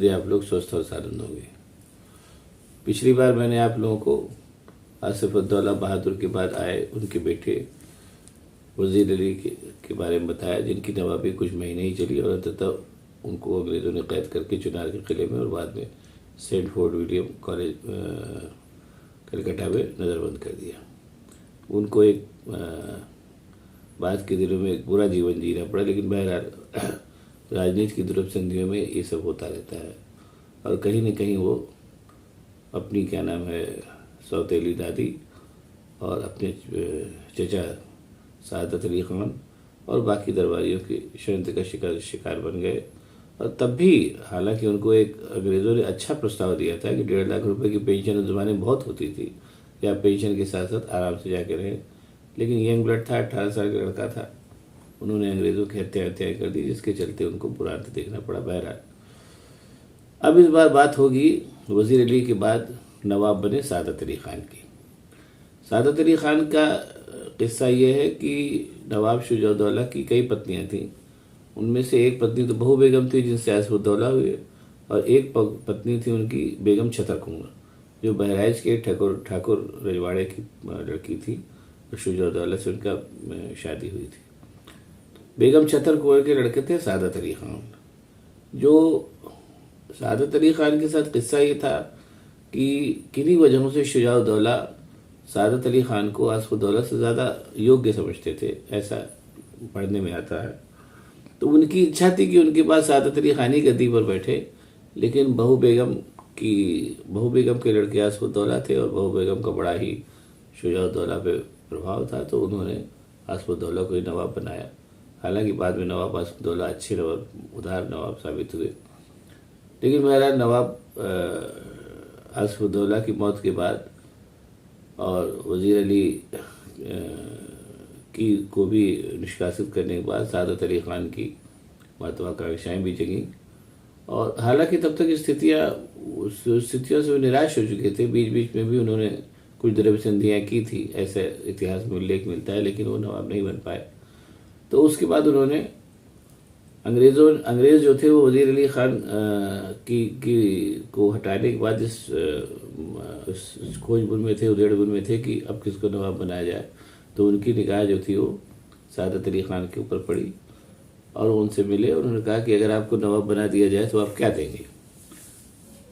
उम्मीद है आप लोग स्वस्थ और सानंद होंगे। पिछली बार मैंने आप लोगों को आसिफ-उद-दौला बहादुर के बाद आए उनके बेटे वज़ीर अली के बारे में बताया, जिनकी नवाबी कुछ महीने ही चली और अंततः उनको अंग्रेज़ों ने कैद करके चुनार के किले में और बाद में सेंट फोर्ड विलियम कॉलेज कलकत्ता में नज़रबंद कर दिया। उनको एक बाद के दिनों में एक बुरा जीवन जीना पड़ा, लेकिन बहरहाल राजनीति की दुर्लभ संधियों में ये सब होता रहता है और कहीं न कहीं वो अपनी क्या नाम है सौतेली दादी और अपने चचा सादत अली खान और बाकी दरबारियों की षड्यंत्र का शिकार बन गए। और तब भी हालांकि उनको एक अंग्रेज़ों ने अच्छा प्रस्ताव दिया था कि 1.5 लाख रुपए की पेंशन उस ज़माने में बहुत होती थी कि आप पेंशन के साथ साथ आराम से जाके रहें, लेकिन यंग ब्लड था, 18 साल का लड़का था, उन्होंने अंग्रेज़ों की हत्याएं कर दी, जिसके चलते उनको बुरा अंत देखना पड़ा। बहरहाल अब इस बार बात होगी वज़ीर अली के बाद नवाब बने सादत अली ख़ान की। सादत अली ख़ान का किस्सा ये है कि नवाब शुजा-उद-दौला की कई पत्नियां थीं, उनमें से एक पत्नी तो बहू बेगम थी जिनसे आसिफ-उद-दौला हुए, और एक पत्नी थी उनकी बेगम छतर-कुंवर, जो बहराइच के ठाकुर रजवाड़े की लड़की थी और शुजा-उद-दौला से उनका शादी हुई थी। बेगम छतर-कुंवर के लड़के थे सादत अली ख़ान। जो सादत अली ख़ान के साथ किस्सा ये था कि किन्हीं वजहों से शुजा-उद-दौला सादत अली ख़ान को आसिफ-उद-दौला से ज़्यादा योग्य समझते थे, ऐसा पढ़ने में आता है। तो उनकी इच्छा थी कि उनके पास सादत अली ख़ान ही गद्दी पर बैठे, लेकिन बहू बेगम के लड़के आसिफ-उद-दौला थे और बहू बेगम का बड़ा ही शुजा-उद-दौला पे प्रभाव था, तो उन्होंने आसिफ-उद-दौला को ही नवाब बनाया। हालांकि बाद में नवाब आसिफ-उद-दौला अच्छे नवाब, उदार नवाब साबित हुए, लेकिन बहरहाल नवाब आसिफ-उद-दौला की मौत के बाद और वज़ीर अली को भी निष्कासित करने के बाद सादत अली ख़ान की महत्वाकांक्षाएं भी जगी। और हालांकि तब तक स्थितियों से निराश हो चुके थे। बीच बीच में भी उन्होंने कुछ द्रव्य संधियाँ की थी, ऐसे इतिहास में उल्लेख मिलता है, लेकिन वो नवाब नहीं बन पाए। तो उसके बाद उन्होंने अंग्रेज़ जो थे वो वज़ीर अली ख़ान को हटाने के बाद इस खोजबुन में थे, उधेड़बुन में थे कि अब किसको नवाब बनाया जाए। तो उनकी निगाह जो थी वो सादत अली ख़ान के ऊपर पड़ी और उनसे मिले और उन्होंने कहा कि अगर आपको नवाब बना दिया जाए तो आप क्या देंगे,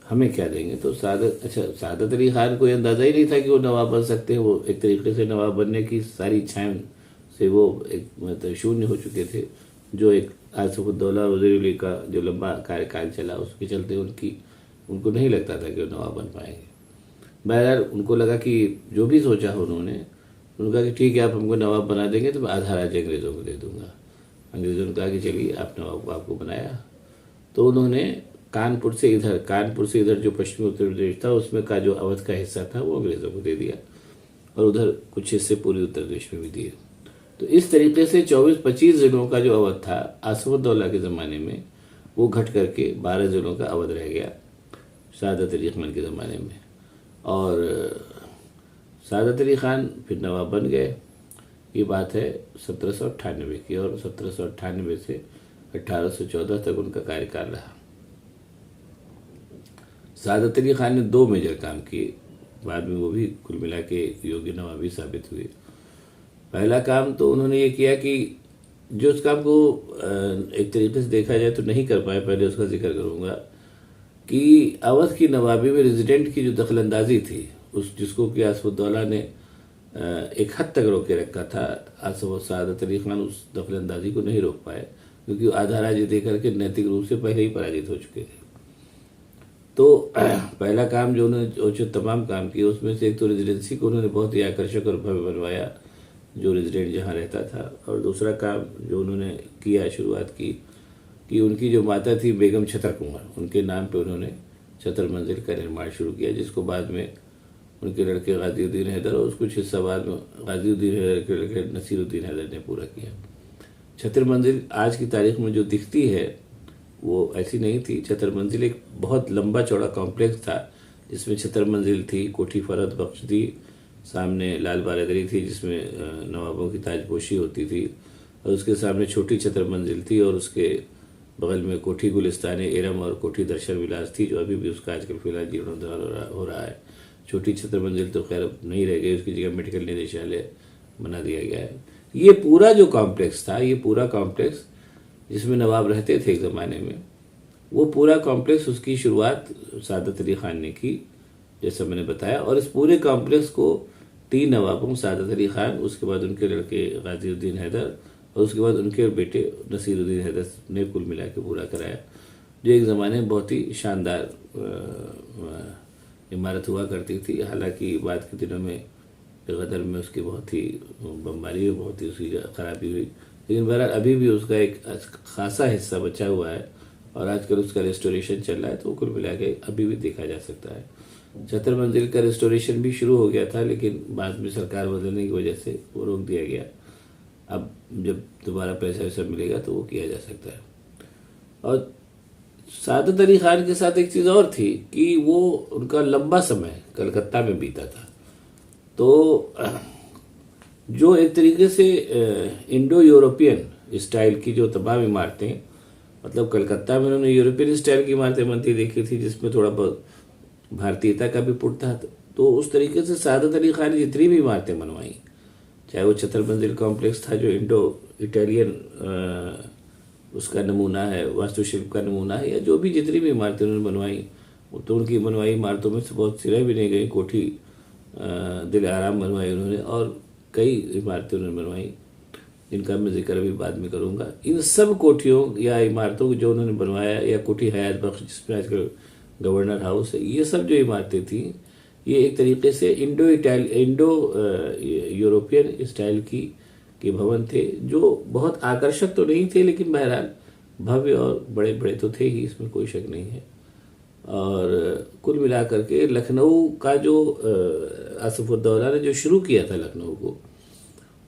हमें क्या देंगे। तो सादत अली ख़ान को अंदाज़ा ही नहीं था कि वो नवाब बन सकते हैं। वो एक तरीके से नवाब बनने की सारी इच्छाएं से वो एक मतलब शून्य हो चुके थे। जो एक आसिफ-उद-दौला वज़ीर अली का जो लंबा कार्यकाल चला, उसके चलते उनको नहीं लगता था कि वो नवाब बन पाएंगे। बहरहाल उनको लगा कि जो भी सोचा उन्होंने कहा कि ठीक है, आप हमको नवाब बना देंगे तो मैं आधा राज्य अंग्रेज़ों को दे दूंगा। अंग्रेज़ों ने कहा कि चलिए आप नवाब को आपको बनाया। तो उन्होंने कानपुर से इधर जो पश्चिमी उत्तर प्रदेश था उसमें का जो अवध का हिस्सा था वो अंग्रेज़ों को दे दिया और उधर कुछ हिस्से पूरी उत्तर प्रदेश में भी दिए। तो इस तरीके से 24-25 जिलों का जो अवध था आसिफ-उद-दौला के ज़माने में, वो घट करके 12 जिलों का अवध रह गया सादत अली ख़ान के ज़माने में। और सादत अली ख़ान फिर नवाब बन गए। ये बात है 1798 की, और 1798 से 1814 तक उनका कार्यकाल रहा। सादत अली ख़ान ने 2 मेजर काम किए, बाद में वो भी कुल मिला के योग्य नवाबी साबित हुए। पहला काम तो उन्होंने ये किया कि जो उस काम को एक तरीके से देखा जाए तो नहीं कर पाए, पहले उसका जिक्र करूँगा कि अवध की नवाबी में रेजिडेंट की जो दखलंदाजी थी, जिसको कि आसिफ-उद-दौला ने एक हद तक रोके रखा था, सादत अली ख़ान उस दखलंदाजी को नहीं रोक पाए, क्योंकि आधा राज्य दे करके नैतिक रूप से पहले ही पराजित हो चुके थे। तो पहला काम जो उन्होंने तमाम काम किए, उसमें से एक तो रेजिडेंसी को उन्होंने बहुत ही आकर्षक और भव्य बनवाया, जो रेजिडेंट जहाँ रहता था। और दूसरा काम जो उन्होंने किया, शुरुआत की कि उनकी जो माता थी बेगम छतर-कुंवर, उनके नाम पे उन्होंने छतर मंजिल का निर्माण शुरू किया, जिसको बाद में उनके लड़के गाज़ी-उद-दीन हैदर और कुछ हिस्सा बाद में गाज़ी-उद-दीन हैदर के लड़के नसीरुद्दीन हैदर ने पूरा किया। छतर मंजिल आज की तारीख में जो दिखती है वो ऐसी नहीं थी। छतर मंजिल एक बहुत लंबा चौड़ा कॉम्प्लेक्स था, जिसमें छतर मंजिल थी, कोठी फरद बख्श थी, सामने लाल बारादरी थी जिसमें नवाबों की ताजपोशी होती थी, और उसके सामने छोटी छतर मंजिल थी और उसके बगल में कोठी गुलिस्तान एरम और कोठी दर्शन विलास थी, जो अभी भी उसका आजकल फिलहाल जीर्णोद्धार हो रहा है। छोटी छत्र मंजिल तो खैर अब नहीं रह गई, उसकी जगह मेडिकल निदेशालय बना दिया गया है। ये पूरा जो कॉम्प्लेक्स था, ये पूरा कॉम्प्लेक्स जिसमें नवाब रहते थे एक ज़माने में, वो पूरा कॉम्प्लेक्स उसकी शुरुआत सादत अली खान ने की, जैसा मैंने बताया। और इस पूरे कॉम्प्लेक्स को 3 नवाबों, सादत अली खान, उसके बाद उनके लड़के गाजीउद्दीन हैदर और उसके बाद उनके बेटे नसीरुद्दीन हैदर ने कुल मिला के पूरा कराया, जो एक ज़माने में बहुत ही शानदार इमारत हुआ करती थी। हालांकि बाद के दिनों में गदर में उसकी बहुत ही बमबारी हुई, बहुत ही उसकी खराबी हुई, लेकिन बहरहाल अभी भी उसका एक खासा हिस्सा बचा हुआ है और आजकल उसका रेस्टोरेशन चल रहा है, तो कुल मिला के अभी भी देखा जा सकता है। छतर मंजिल का रेस्टोरेशन भी शुरू हो गया था, लेकिन बाद में सरकार बदलने की वजह से वो रोक दिया गया। अब जब दोबारा पैसा वैसा मिलेगा तो वो किया जा सकता है। और सादत अली खान के साथ एक चीज़ और थी कि वो उनका लंबा समय कलकत्ता में बीता था, तो जो एक तरीके से इंडो यूरोपियन स्टाइल की जो तमाम इमारतें, मतलब कलकत्ता में उन्होंने यूरोपियन स्टाइल की इमारतें बनती देखी थी जिसमें थोड़ा बहुत भारतीयता का भी पुट था, तो उस तरीके से सादत अली खान ने जितनी भी इमारतें बनवाई, चाहे वो छतर मंजिल कॉम्प्लेक्स था जो इंडो इटालियन उसका नमूना है, वास्तुशिल्प का नमूना है, या जो भी जितनी भी इमारतें उन्होंने बनवाई, तो उनकी बनवाई इमारतों में से बहुत सिरे भी नहीं गई। कोठी दिल आराम बनवाई उन्होंने, और कई इमारतें उन्होंने बनवाई जिनका मैं जिक्र अभी बाद में करूँगा। इन सब कोठियों या इमारतों को जो उन्होंने बनवाया, या कोठी हयात बख्श जिसमें आजकल गवर्नर हाउस है, ये सब जो इमारतें थी, ये एक तरीके से इंडो यूरोपियन स्टाइल के भवन थे, जो बहुत आकर्षक तो नहीं थे, लेकिन बहरहाल भव्य और बड़े बड़े तो थे ही, इसमें कोई शक नहीं है। और कुल मिलाकर के लखनऊ का जो आसिफुद्दौला ने जो शुरू किया था लखनऊ को,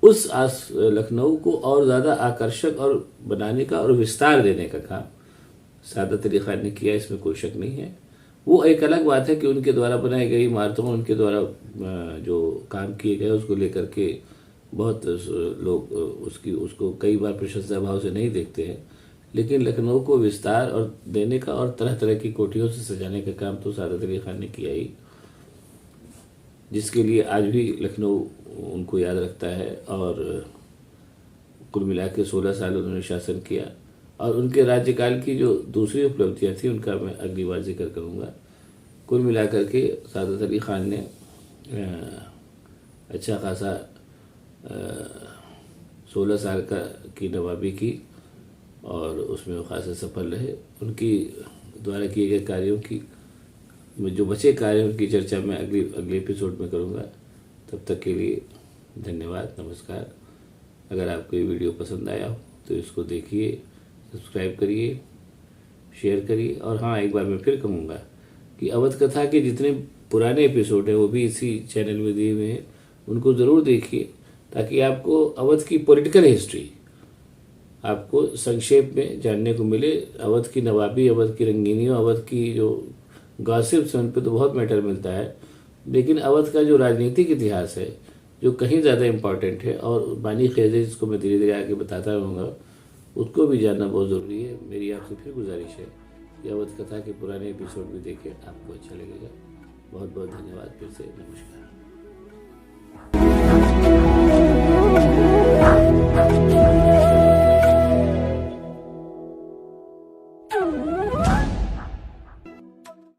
उस लखनऊ को और ज़्यादा आकर्षक और बनाने का और विस्तार देने का काम सादत अली खान ने किया, इसमें कोई शक नहीं है। वो एक अलग बात है कि उनके द्वारा बनाई गई इमारतों, उनके द्वारा जो काम किए गए उसको लेकर के बहुत लोग उसको कई बार प्रशंसा भाव से नहीं देखते हैं, लेकिन लखनऊ को विस्तार और देने का और तरह तरह की कोठियों से सजाने का काम तो सादत अली खान ने किया ही, जिसके लिए आज भी लखनऊ उनको याद रखता है। और कुल मिला के 16 साल उन्होंने शासन किया, और उनके राज्यकाल की जो दूसरी उपलब्धियां थी उनका मैं अगली बार जिक्र करूंगा। कुल मिलाकर के सादत अली खान ने अच्छा खासा 16 साल की नवाबी की, और उसमें वो खासा सफल रहे। उनकी द्वारा किए गए कार्यों की, जो बचे कार्यों की चर्चा मैं अगले एपिसोड में करूंगा। तब तक के लिए धन्यवाद, नमस्कार। अगर आपको ये वीडियो पसंद आया हो तो इसको देखिए, सब्सक्राइब करिए, शेयर करिए। और हाँ, एक बार मैं फिर कहूँगा कि अवध कथा के जितने पुराने एपिसोड हैं वो भी इसी चैनल में दिए हुए हैं, उनको ज़रूर देखिए, ताकि आपको अवध की पॉलिटिकल हिस्ट्री आपको संक्षेप में जानने को मिले। अवध की नवाबी, अवध की रंगीनियों, अवध की जो गॉसिप्स हैं, उन पर तो बहुत मैटर मिलता है, लेकिन अवध का जो राजनीतिक इतिहास है, जो कहीं ज़्यादा इम्पॉर्टेंट है, और बानी ख़ेज़े जिसको मैं धीरे धीरे आगे बताता रहूँगा, उसको भी जानना बहुत ज़रूरी है। मेरी आपसे फिर गुजारिश है कि अवध कथा के पुराने एपिसोड भी देखें, आपको अच्छा लगेगा। बहुत बहुत धन्यवाद, फिर से नमस्कार।